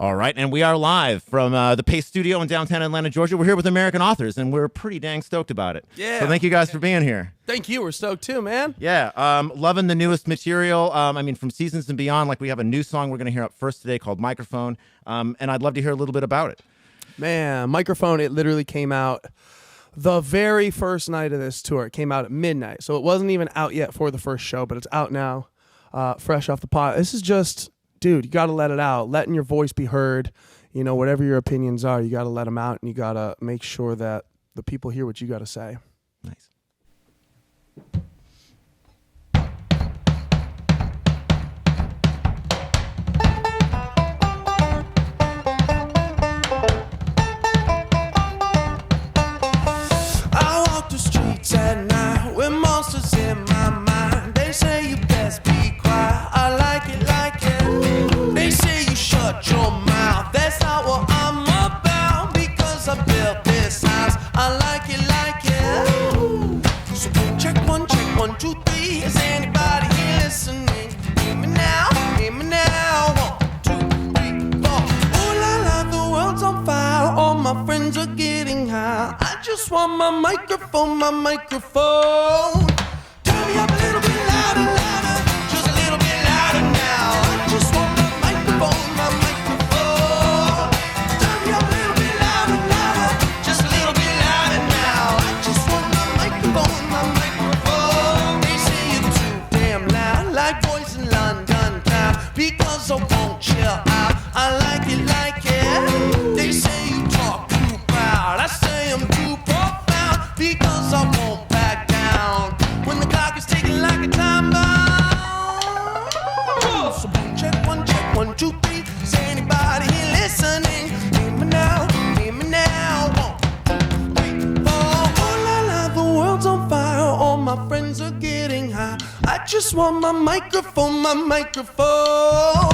All right, and we are live from the Pace Studio in downtown Atlanta, Georgia. We're here with American authors, and we're pretty dang stoked about it. Yeah. So thank you guys for being here. Thank you. We're stoked too, man. Yeah, loving the newest material. From Seasons and Beyond, like we have a new song we're going to hear up first today called Microphone, and I'd love to hear a little bit about it. Man, Microphone, it literally came out the very first night of this tour. It came out at midnight, so it wasn't even out yet for the first show, but it's out now, fresh off the pot. This is just... Dude, you got to let it out. Letting your voice be heard. You know, whatever your opinions are, you got to let them out, and you got to make sure that the people hear what you got to say. Nice. I walk the streets at night with monsters in my mind. They say you best be quiet. I like it like it. They say you shut your mouth. That's not what I'm about, because I built this house. I like it like it. So check 1, 2, 3. Is anybody here listening? Hear me now, hear me now. 1, 2, 3, 4. Ooh la la, the world's on fire. All my friends are getting high. I just want my microphone, my microphone. Turn me up a little bit louder, louder. Just a little bit louder now. I just want my microphone, my microphone. Turn me up a little bit louder, louder. Just a little bit louder now. I just want my microphone, my microphone. They say you're too damn loud, like boys in London town, because I won't chill out. I like it like it. They say you talk too proud. I say I'm too profound, because I won't back down when the clock is ticking like a time bomb. So check 1, 2, 3. Is anybody here listening? Hear me now, hear me now. 1, 2, 3, 4. Oh la la, the world's on fire. All my friends are getting high. I just want my microphone, my microphone.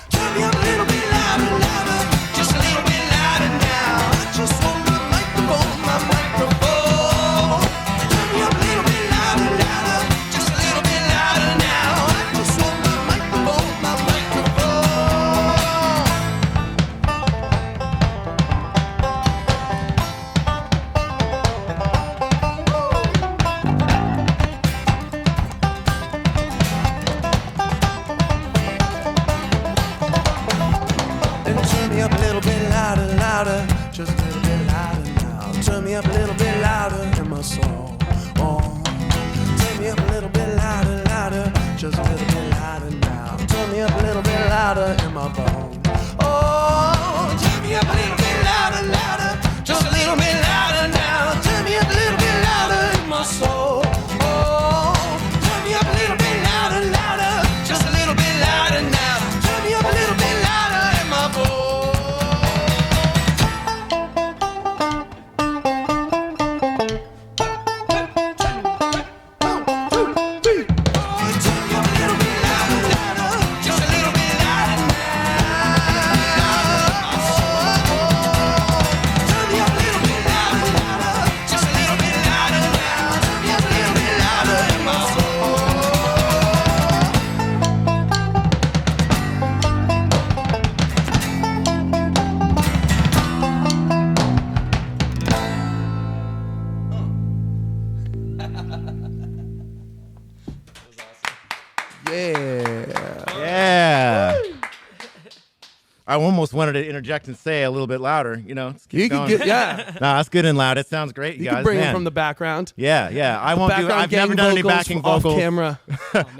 Turn me up a little bit louder, louder. Just a little bit louder now. I just want my microphone, my microphone. Turn me up a little bit louder, louder. Just a little bit louder now. I just want my microphone, my microphone. Then turn me up a little bit louder, louder. Just a little bit louder now. Turn me up a little bit louder in my soul. Oh, turn me up a little bit louder, louder. Just a little bit louder now. Turn me up a little bit louder in my bone. Oh, turn me up a little bit louder, louder. Just a little bit louder now. Turn me up a little bit louder in my soul. Oh, turn me up a little bit louder, louder. Just a little bit louder now. Turn me up a little bit louder in my voice. Yeah. I almost wanted to interject and say a little bit louder, you know. Let's keep You going. can get, yeah. Nah, that's good and loud. It sounds great, you You guys. can bring man. it from the background. Yeah. I won't do. Background I've never gang done any vocals backing off vocals. camera.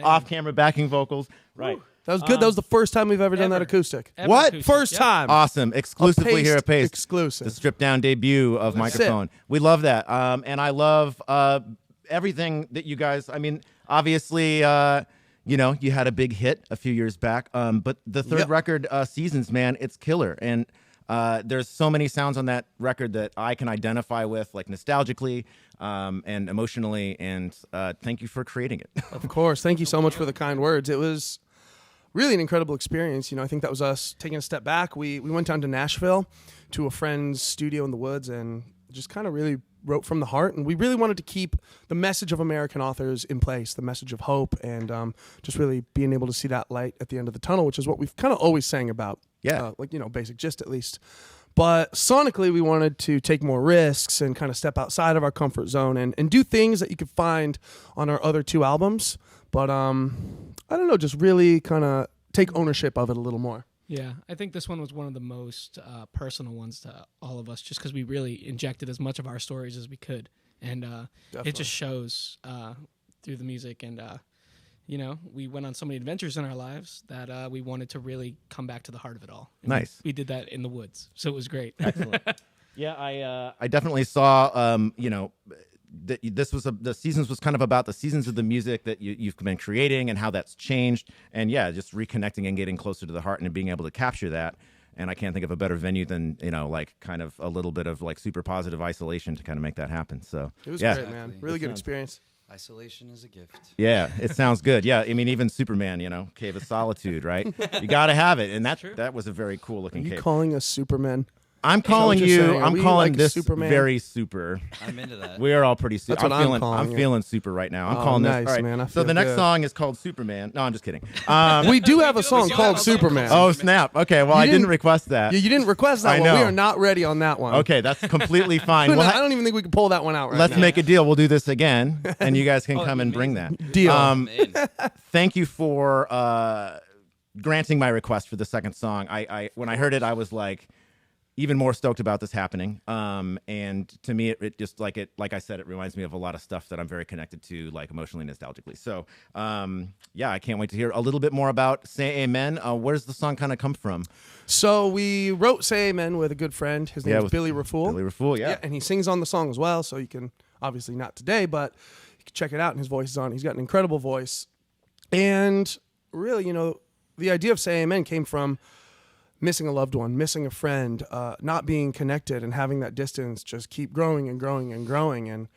Off-camera backing vocals. Right. That was good. That was the first time we've ever done that Ever. acoustic. Ever What? acoustic, First yep. time. Awesome. Exclusively Paced here at Pace. exclusive. The stripped-down debut of That's Microphone. We love that. And I love everything that you guys, I mean, obviously, you know, you had a big hit a few years back. But the third Yep. record, Seasons, man, it's killer. And there's so many sounds on that record that I can identify with, like nostalgically and emotionally. And thank you for creating it. Of course. Thank you so much for the kind words. It was really an incredible experience. You know, I think that was us taking a step back. We went down to Nashville to a friend's studio in the woods and just kind of really wrote from the heart. And we really wanted to keep the message of American authors in place, the message of hope, and just really being able to see that light at the end of the tunnel, which is what we've kind of always sang about. Yeah. Like, basic gist at least. But sonically, we wanted to take more risks and kind of step outside of our comfort zone and do things that you could find on our other 2 albums. But I don't know, just really kind of take ownership of it a little more. Yeah, I think this one was one of the most personal ones to all of us, just because we really injected as much of our stories as we could. And it just shows through the music. And, we went on so many adventures in our lives that we wanted to really come back to the heart of it all. And Nice. We did that in the woods, so it was great. Excellent. Yeah, I definitely saw, the seasons was kind of about the seasons of the music that you've been creating and how that's changed. And yeah, just reconnecting and getting closer to the heart and being able to capture that. And I can't think of a better venue than, like kind of a little bit of like super positive isolation to kind of make that happen. So It was yeah. great, man. Really good experience. Isolation is a gift. Yeah, it sounds good. Yeah, I mean, even Superman, Cave of Solitude, right? You got to have it. And that was a very cool Are looking you cave. calling us Superman? I'm calling what you're you. saying? Are I'm we calling like this Superman? very super. I'm into that. We are all pretty super. That's what I'm calling I'm it. feeling super right now. I'm Oh, calling nice, this. All right. man. I So feel the next good. song is called Superman. No, I'm just kidding. We do have a song do called have a song Superman. Oh snap! Okay, well I didn't didn't- request that. Yeah, you didn't request that I one. We know. are not ready on that one. Okay, that's completely fine. I We'll don't even think we can pull that one out right let's now. make a deal. We'll do this again, and you guys can Oh, come and bring amazing. that. Deal. I'm in. Thank you for granting my request for the second song. I when I heard it, I was like even more stoked about this happening. And to me, it just like I said, it reminds me of a lot of stuff that I'm very connected to, like emotionally, nostalgically. So yeah, I can't wait to hear a little bit more about Say Amen. Where does the song kind of come from? So we wrote Say Amen with a good friend. His name is with Billy Raffoul. Billy Raffoul, yeah. And he sings on the song as well, so you can, obviously not today, but you can check it out, and his voice is on. He's got an incredible voice. And really, the idea of Say Amen came from missing a loved one, missing a friend, not being connected, and having that distance just keep growing and growing and growing. And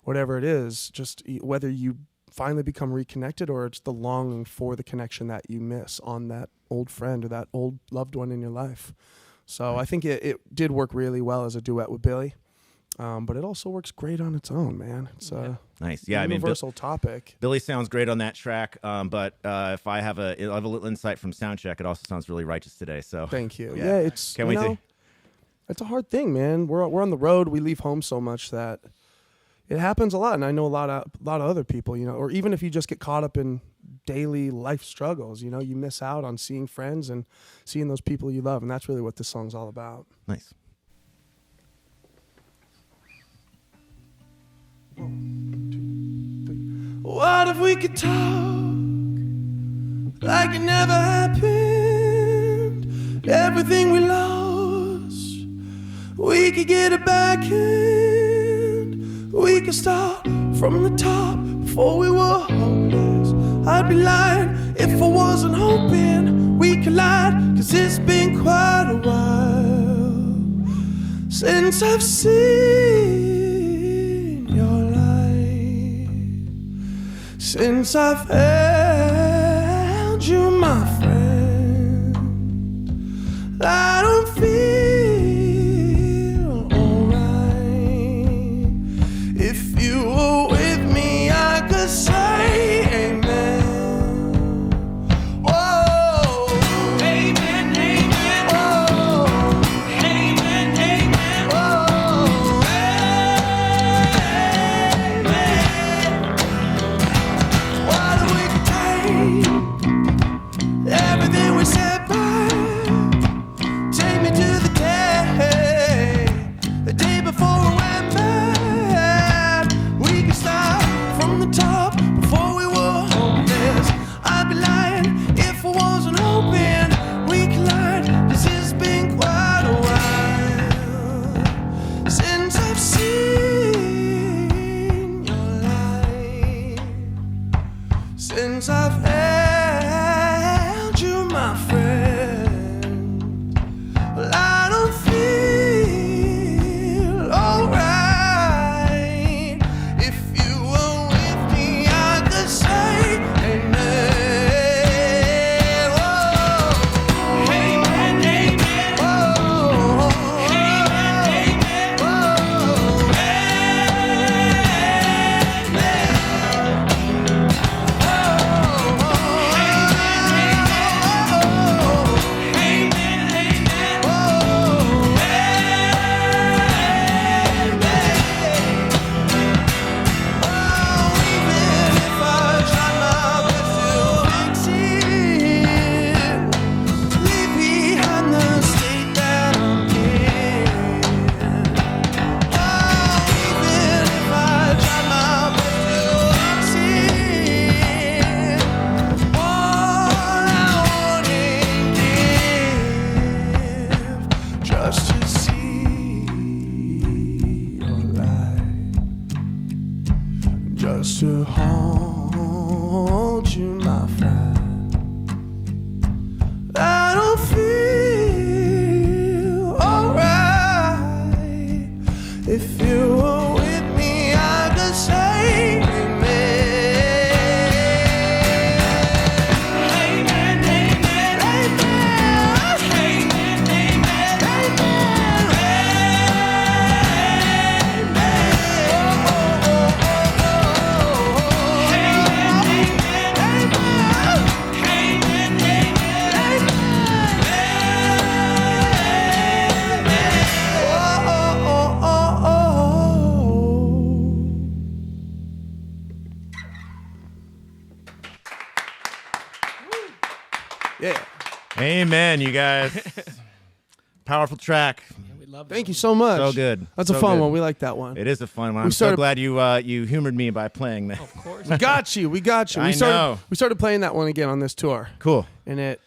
whatever it is, just whether you finally become reconnected or it's the longing for the connection that you miss on that old friend or that old loved one in your life. So I think it did work really well as a duet with Billy. But it also works great on its own, man. It's a Nice. Yeah, I mean, universal topic. Billy sounds great on that track, but if I have a little insight from soundcheck, it also sounds really righteous today. So Thank you. Yeah. Yeah, it's Can't wait to- it's a hard thing, man. We're on the road. We leave home so much that it happens a lot, and I know a lot of other people, or even if you just get caught up in daily life struggles, you miss out on seeing friends and seeing those people you love, and that's really what this song's all about. nice. What if we could talk like it never happened? Everything we lost, we could get it back in. We could start from the top before we were hopeless. I'd be lying if I wasn't hoping we collide, 'cause it's been quite a while since I've seen your light, since I've held you, my friend. I don't feel alright. If you were with me, I could say amen. Whoa, amen, amen. Whoa, amen, amen. Whoa, amen. What do we take? Yeah. Amen, you guys. Powerful track. Yeah, we love that Thank you one. so much. So good. That's a So fun good. one. We like that one. It is a fun one. We I'm so started- glad you humored me by playing that. Of course. We got you. We got you. I know. We started playing that one again on this tour, Cool. and it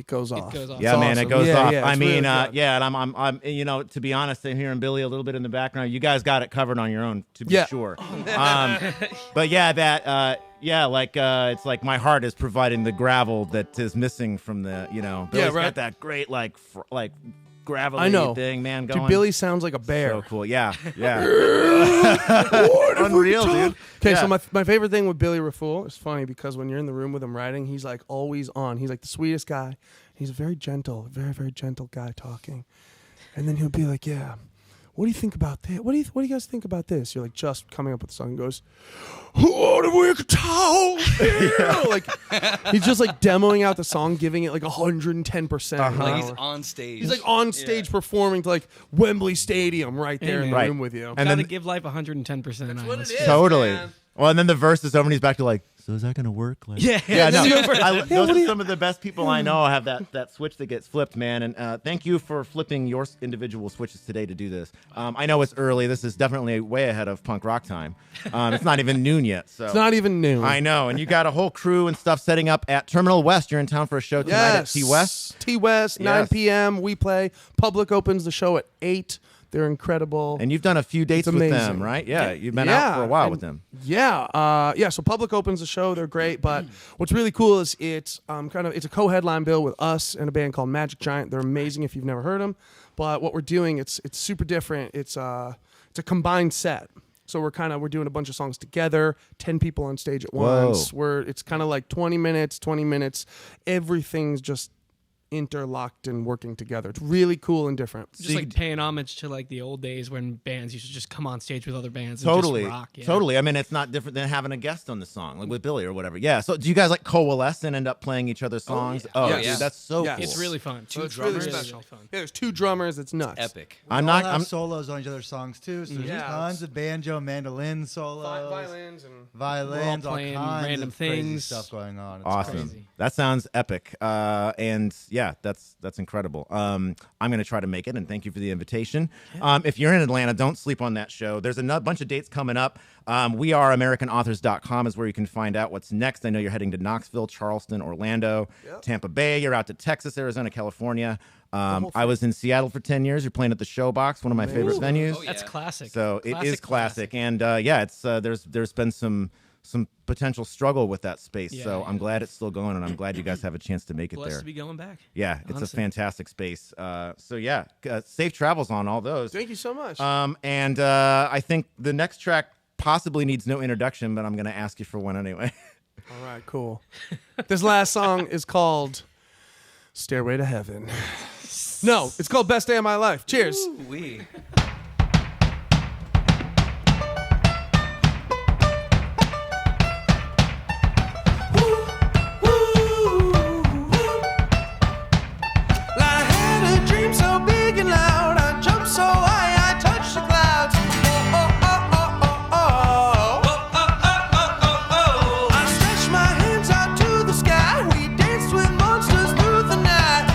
goes off. goes off. Yeah, It's man, awesome. it goes Yeah, off. yeah, I it's mean, really good. yeah, and I'm, you know, to be honest, I'm hearing Billy a little bit in the background. You guys got it covered on your own, to be Yeah. sure. But yeah, that, yeah, like it's like my heart is providing the gravel that is missing from the, you know, Billy's right. got that great like gravelly I know. thing, man. Going. Dude, Billy sounds like a bear. So cool. Yeah, yeah. Unreal, dude. Okay, Yeah. so my favorite thing with Billy Raffoul is funny because when you're in the room with him writing, he's like always on. He's like the sweetest guy. He's a very gentle, very, very gentle guy talking. And then he'll be like, yeah, what do you think about this? What do you guys think about this? You're like just coming up with the song and goes, what do we talk? Like he's just like demoing out the song, giving it like 110%. Like he's on stage. He's like on stage performing to like Wembley Stadium right there in the Right. room with you. And Gotta then give life 110%. That's what it is. totally. man. Well, and then the verse is over, and he's back to like, so is that gonna work? Like, Yeah. yeah, no. Super. Those are some of the best people I know have that switch that gets flipped, man. And thank you for flipping your individual switches today to do this. I know it's early. This is definitely way ahead of punk rock time. It's not even noon yet, so It's not even new. I know. And you got a whole crew and stuff setting up at Terminal West. You're in town for a show tonight at T West. T West, 9 Yes. p.m. We play. Public opens the show at 8. They're incredible. And you've done a few dates with them, amazing. right? Yeah, you've been out for a while and- with them. Yeah, yeah. So Public opens the show. They're great, but what's really cool is it's it's a co-headline bill with us and a band called Magic Giant. They're amazing if you've never heard them. But what we're doing, it's super different. It's a combined set. So we're doing a bunch of songs together, 10 people on stage at once. It's kind of like 20 minutes. Everything's just interlocked and working together. It's really cool and different. Just like paying homage to like the old days when bands used to just come on stage with other bands Totally, and just rock. Yeah. totally. I mean, it's not different than having a guest on the song, like with Billy or whatever. Yeah. So, do you guys like coalesce and end up playing each other's songs? yeah. Oh, Yes. dude, that's so Yes. cool. It's really fun. So it's drummers. really Really, special. really fun. Yeah, there's 2 drummers. It's nuts. Epic. I'm We all not. have I'm solos on each other's songs too. So there's Yeah. tons of banjo, mandolin solos, Violins and violins, all playing kinds random of crazy things. stuff going on. It's awesome. crazy. That sounds epic. And yeah, that's incredible. I'm gonna try to make it, and thank you for the invitation. If you're in Atlanta, don't sleep on that show. There's a bunch of dates coming up. We are AmericanAuthors.com is where you can find out what's next. I know you're heading to Knoxville, Charleston, Orlando, Tampa Bay. You're out to Texas, Arizona, California. I was in Seattle for 10 years. You're playing at the Showbox, one of my favorite venues. Oh, yeah. That's classic. So it is classic. And yeah, it's there's been some potential struggle with that space. Yeah, so yeah. I'm glad it's still going, and I'm glad you guys have a chance to make it Blessed there. to be going back. Yeah, it's Honestly. a fantastic space. So yeah, safe travels on all those. Thank you so much. And I think the next track possibly needs no introduction, but I'm going to ask you for one anyway. All right, cool. This last song is called Stairway to Heaven. No, it's called Best Day of My Life. Cheers. We. I had a dream so big and loud, I jumped so high, I touched the clouds. I stretched my hands out to the sky, we danced with monsters through the night.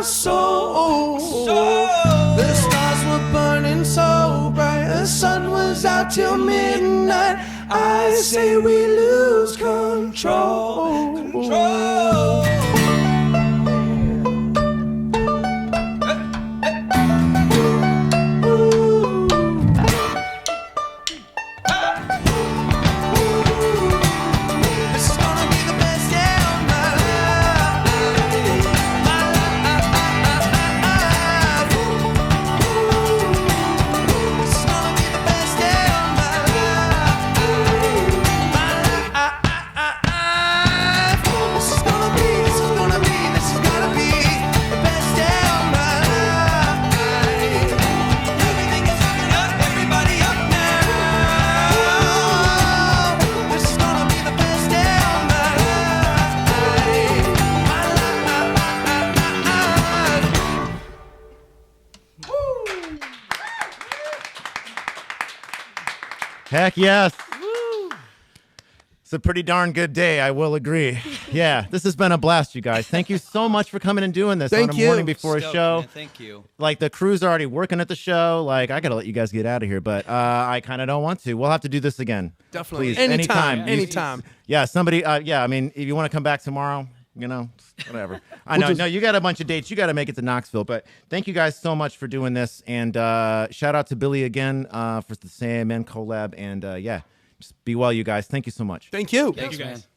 soul. The stars were burning so bright, the sun was out till midnight. I say we lose control. This is gonna be the best day of my life. My life. This is gonna be the best day of my life. My life. This is gonna be the best day of my life. Everything is looking up, everybody up now. This is gonna be the best day of my life. My life. Heck yes. It's a pretty darn good day, I will agree. Yeah, this has been a blast, you guys. Thank you so much for coming and doing this Thank on a you. morning before a Stoked, show. man. Thank you. Like, the crew's already working at the show. Like, I got to let you guys get out of here, but I kind of don't want to. We'll have to do this again. Definitely. Please, Anytime. You- Anytime. Yeah, somebody, yeah, I mean, if you want to come back tomorrow, you know, whatever. I know, no, you got a bunch of dates. You got to make it to Knoxville, but thank you guys so much for doing this. And shout out to Billy again for the CMN collab. And yeah, just be well, you guys. Thank you so much. Thank you. Thanks, you man. guys.